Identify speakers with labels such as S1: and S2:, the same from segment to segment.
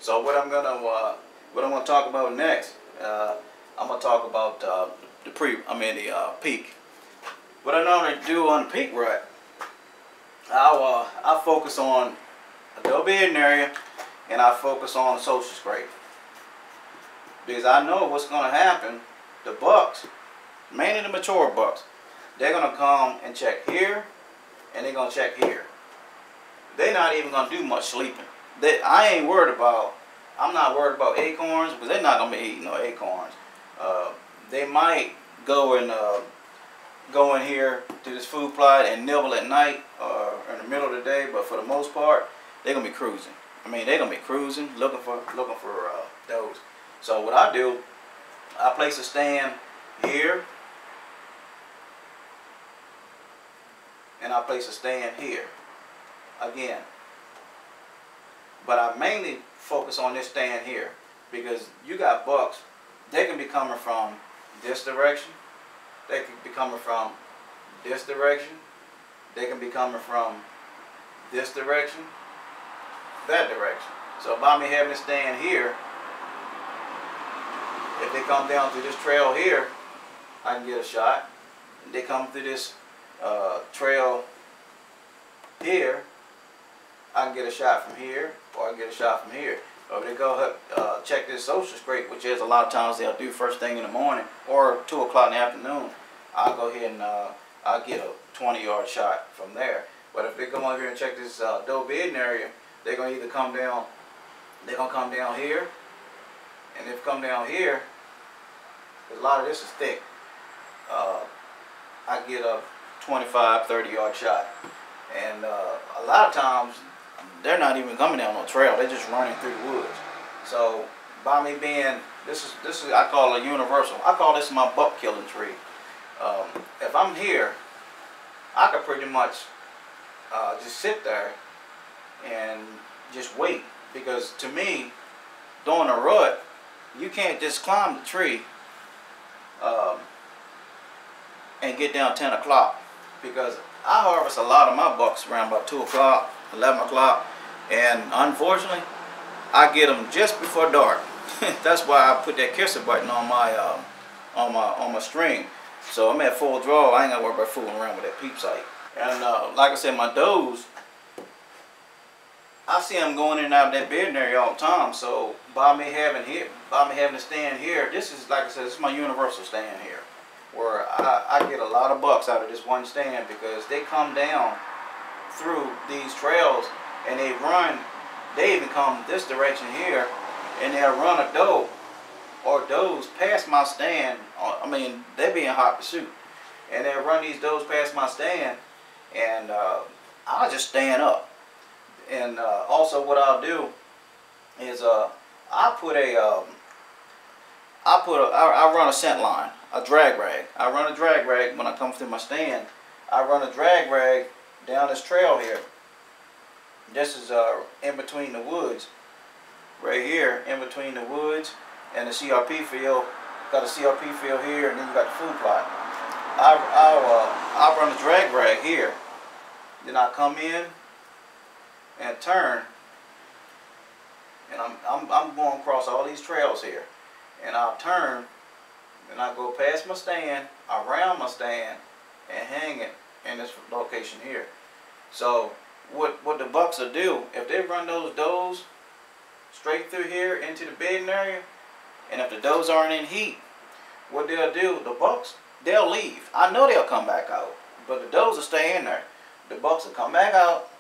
S1: So what I'm gonna talk about next, I'm gonna talk about the peak. What I normally do on the peak rut, I focus on the double bedding area, and I focus on the social scrape because I know what's gonna happen. The bucks, mainly the mature bucks, they're gonna come and check here, and they're gonna check here. They're not even gonna do much sleeping. I'm not worried about acorns because they're not gonna be eating no acorns. They might go in here to this food plot and nibble at night or in the middle of the day, but for the most part, they're gonna be cruising. I mean, they're gonna be cruising, looking for those. So what I do, I place a stand here, and I place a stand here again. But I mainly focus on this stand here because you got bucks. They can be coming from this direction. They can be coming from this direction. They can be coming from this direction, that direction. So by me having this stand here, if they come down through this trail here, I can get a shot. If they come through this trail here, I can get a shot from here, or I can get a shot from here. Or if they go check this social scrape, which is a lot of times they'll do first thing in the morning or 2 o'clock in the afternoon, I'll go ahead and I'll get a 20-yard shot from there. But if they come over here and check this double bedding area, they're gonna either come down. They're gonna come down here, and if come down here, a lot of this is thick. I get a 25, 30-yard shot, and a lot of times they're not even coming down no trail. They're just running through the woods. So by me being this is I call it a universal. I call this my buck killing tree. If I'm here, I could pretty much just sit there and just wait, because to me, during a rut, you can't just climb the tree and get down 10 o'clock, because I harvest a lot of my bucks around about 2 o'clock, 11 o'clock, and unfortunately, I get them just before dark. That's why I put that kisser button on my string. So I'm at full draw. I ain't gotta worry about fooling around with that peep sight. And like I said, my does, I see them going in and out of that bedding area all the time. So by me having a stand here, this is, like I said, this is my universal stand here, where I get a lot of bucks out of this one stand, because they come down through these trails and they even come this direction here, and they'll run a doe or does past my stand. I mean, they be in hot pursuit, and they'll run these does past my stand, and I'll just stand up. And also what I'll do is I run a scent line, a drag rag. I run a drag rag when I come through my stand. I run a drag rag down this trail here. This is in between the woods, right here, in between the woods and the CRP field. Got a CRP field here, and then you got the food plot. I run a drag rag here. Then I come in and turn, and I'm going across all these trails here, and I'll turn, and I go past my stand, around my stand, and hang it in this location here. So what the bucks will do, if they run those does straight through here into the bedding area, and if the does aren't in heat, what they'll do, the bucks, they'll leave. I know they'll come back out, but the does will stay in there. The bucks will come back out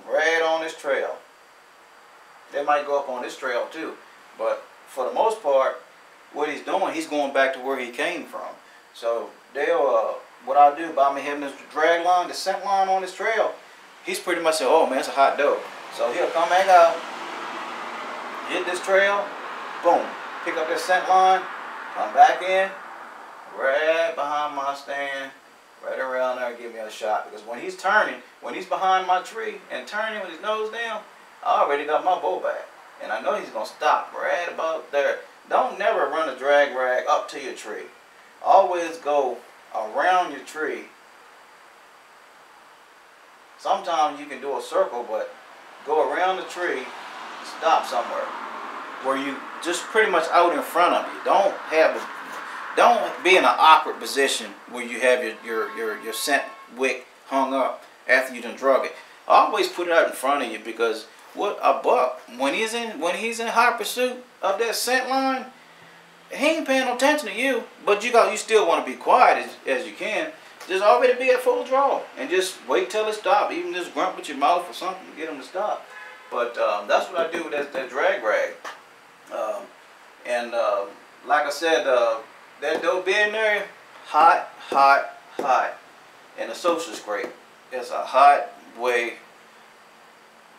S1: right on this trail. They might go up on this trail too, but for the most part, what he's doing, he's going back to where he came from. So they'll, what I'll do by me having this drag line, the scent line on this trail, he's pretty much saying, oh man, it's a hot doe. So he'll come back out, hit this trail, boom, pick up this scent line, come back in, right behind my stand, right around there, and give me a shot. Because when he's turning, when he's behind my tree and turning with his nose down, I already got my bow back, and I know he's gonna stop right about there. Don't never run a drag rag up to your tree. Always go around your tree. Sometimes you can do a circle, but go around the tree, stop somewhere where you just pretty much out in front of you. Don't be in an awkward position where you have your scent wick hung up after you done drug it. Always put it out in front of you, because what a buck, when he's in hot pursuit of that scent line, he ain't paying no attention to you. But you still want to be quiet as you can. Just already be at full draw and just wait till it stops. Even just grunt with your mouth or something to get him to stop. But that's what I do with that drag rag. Like I said, that dope being there, hot, hot, hot. And the social scrape is a hot way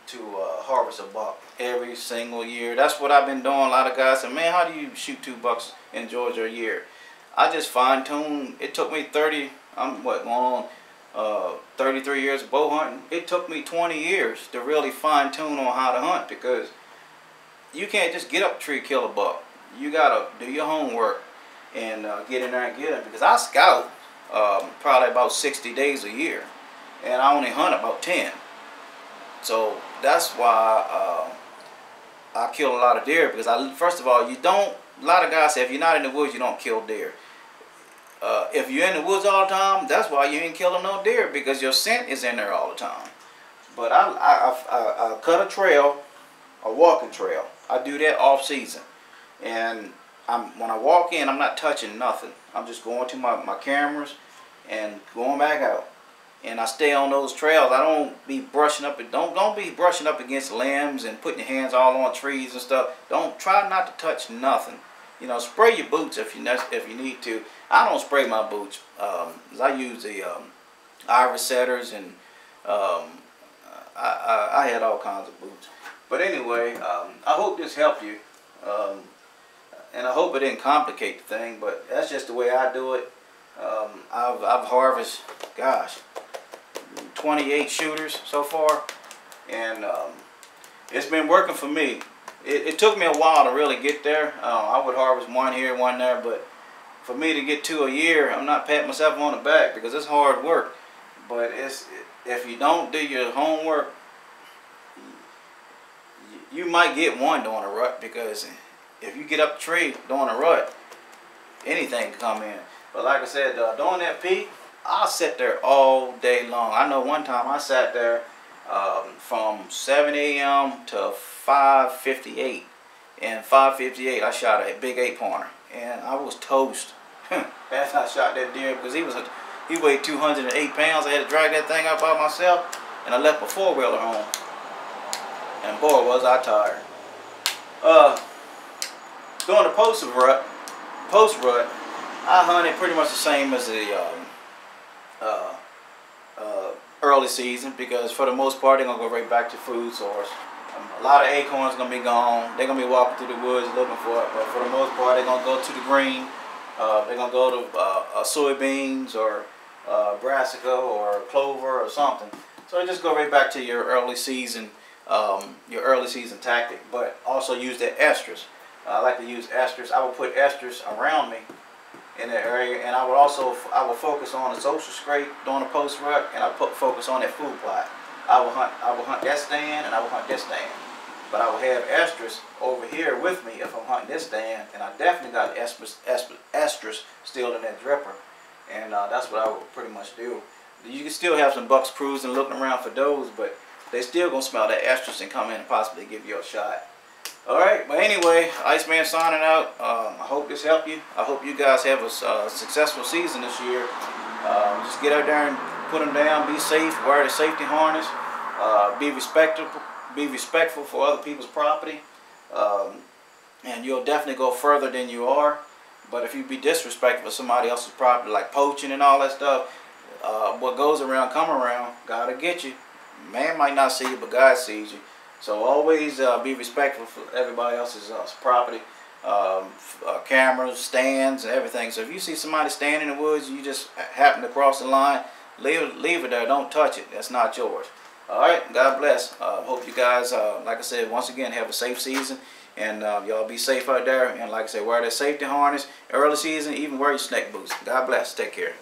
S1: to harvest a buck every single year. That's what I've been doing. A lot of guys say, man, how do you shoot 2 bucks in Georgia a year? I just fine tune. It took me 33 years of bow hunting. It took me 20 years to really fine tune on how to hunt, because you can't just get up a tree, kill a buck. You gotta do your homework and get in there and get it. Because I scout probably about 60 days a year, and I only hunt about 10. So that's why I kill a lot of deer, because first of all, a lot of guys say if you're not in the woods, you don't kill deer. If you're in the woods all the time, that's why you ain't killing no deer, because your scent is in there all the time. But I cut a trail, a walking trail. I do that off season, and when I walk in, I'm not touching nothing. I'm just going to my cameras and going back out. And I stay on those trails. I don't be brushing up. Don't be brushing up against limbs and putting your hands all on trees and stuff. Try not to touch nothing. You know, spray your boots if you need to. I don't spray my boots. I use the Iris Setters, and I had all kinds of boots. But anyway, I hope this helped you, and I hope it didn't complicate the thing. But that's just the way I do it. I've harvested, gosh, 28 shooters so far, and it's been working for me. It took me a while to really get there. I would harvest 1 here, 1 there, but for me to get 2 a year, I'm not patting myself on the back, because it's hard work. But if you don't do your homework, you might get 1 during a rut, because if you get up the tree during a rut, anything can come in. But like I said, during that peak, I'll sit there all day long. I know one time I sat there from 7 a.m. to 5:58. And 5:58, I shot a big 8-pointer, and I was toast as I shot that deer, because he weighed 208 pounds. I had to drag that thing out by myself, and I left my 4-wheeler home. And boy, was I tired. During the post-rut, I hunted pretty much the same as the early season, because for the most part, they're going to go right back to food source. A lot of acorns going to be gone. They're going to be walking through the woods looking for it, but for the most part, they're going to go to the green. They're going to go to soybeans or brassica or clover or something. So just go right back to your early season tactic, but also use that estrus. I like to use estrus. I will put estrus around me in that area, and I will focus on the social scrape during the post rut, and I focus on that food plot. I will hunt that stand, and I will hunt this stand, but I will have estrus over here with me if I'm hunting this stand, and I definitely got estrus still in that dripper, and that's what I will pretty much do. You can still have some bucks cruising, looking around for those, but they still gonna smell that estrus and come in and possibly give you a shot. Alright, but anyway, Iceman signing out. I hope this helped you. I hope you guys have a successful season this year. Just get out there and put them down. Be safe. Wear the safety harness. Be respectful for other people's property. And you'll definitely go further than you are. But if you be disrespectful of somebody else's property, like poaching and all that stuff, what goes around come around. God will get you. Man might not see you, but God sees you. So always be respectful for everybody else's property, cameras, stands, and everything. So if you see somebody standing in the woods, you just happen to cross the line, leave it there. Don't touch it. That's not yours. All right. God bless. Hope you guys, like I said, once again, have a safe season. And y'all be safe out there. And like I said, wear that safety harness. Early season, even wear your snake boots. God bless. Take care.